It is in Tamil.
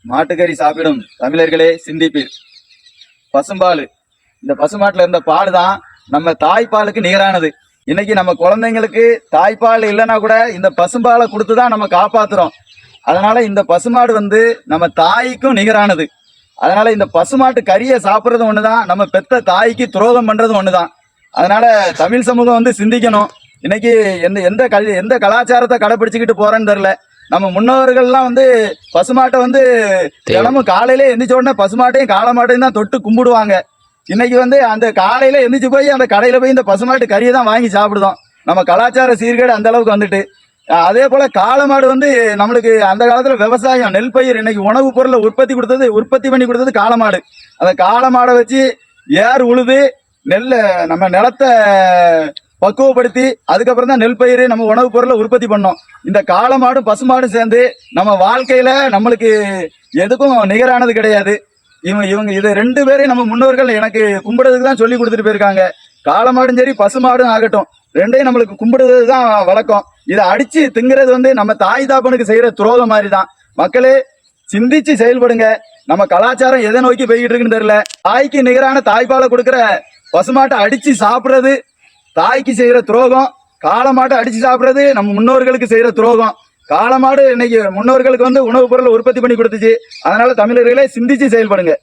மாட்டுக்கறி சாப்பிடும் தமிழர்களே சிந்திப்பீர். பசும்பால், இந்த பசுமாட்டுல இருந்த பால் தான் நம்ம தாய்ப்பாலுக்கு நிகரானது. இன்னைக்கு நம்ம குழந்தைங்களுக்கு தாய்ப்பால் இல்லைன்னா கூட இந்த பசும்பாலை கொடுத்துதான் நம்ம காப்பாத்துறோம். அதனால இந்த பசுமாடு நம்ம தாய்க்கும் நிகரானது. அதனால இந்த பசுமாட்டு கறியை சாப்பிட்றது ஒண்ணுதான், நம்ம பெத்த தாய்க்கு துரோகம் பண்றது ஒண்ணுதான். அதனால தமிழ் சமூகம் சிந்திக்கணும். இன்னைக்கு எந்த கலாச்சாரத்தை கடைபிடிச்சுக்கிட்டு போறேன்னு தெரியல. நம்ம முன்னோர்கள்லாம் பசுமாட்டை தினமும் காலையில எந்திரிச்ச உடனே பசுமாட்டையும் காளமாட்டையும் தான் தொட்டு கும்பிடுவாங்க. இன்னைக்கு அந்த காலையில எந்திரிச்சு போய் அந்த கடையில போய் இந்த பசுமாட்டு கறியை தான் வாங்கி சாப்பிடுதோம். நம்ம கலாச்சார சீர்கேடு அந்த அளவுக்கு வந்துட்டு. அதே போல காளமாடு நம்மளுக்கு அந்த காலத்துல விவசாயம் நெல் பயிர், இன்னைக்கு உணவு பொருளை உற்பத்தி பண்ணி கொடுத்தது காளமாடு. அந்த காளமாடை வச்சு ஏர் உழுது நெல்லை நம்ம நிலத்தை பக்குவப்படுத்தி அதுக்கப்புறம் தான் நெல் பயிர் நம்ம உணவு பொருளை உற்பத்தி பண்ணோம். இந்த காளமாடும் பசுமாடும் சேர்ந்து நம்ம வாழ்க்கையில நம்மளுக்கு எதுக்கும் நிகரானது கிடையாது. இவங்க இது ரெண்டு பேரையும் நம்ம முன்னோர்கள் எனக்கு கும்பிடுறதுக்கு தான் சொல்லி கொடுத்துட்டு போயிருக்காங்க. காளமாடும் சரி பசுமாடும் ஆகட்டும், ரெண்டையும் நம்மளுக்கு கும்பிடுறது தான் வழக்கம். இதை அடிச்சு திங்கிறது நம்ம தாய் தாப்பனுக்கு செய்யற துரோகம் மாதிரி தான். மக்களே சிந்திச்சு செயல்படுங்க. நம்ம கலாச்சாரம் எதை நோக்கி போய்கிட்டு இருக்குன்னு தெரியல. தாய்க்கு நிகரான தாய்ப்பாலை கொடுக்குற பசுமாட்டை அடிச்சு சாப்பிடுறது தாய்க்கு செய்யற துரோகம். காளமாட்டை அடிச்சு சாப்பிடுறது நம்ம முன்னோர்களுக்கு செய்யற துரோகம். காளமாடு இன்னைக்கு முன்னோர்களுக்கு உணவுப் பொருளை உற்பத்தி பண்ணி கொடுத்துச்சு. அதனால தமிழர்களே சிந்திச்சு செயல்படுங்க.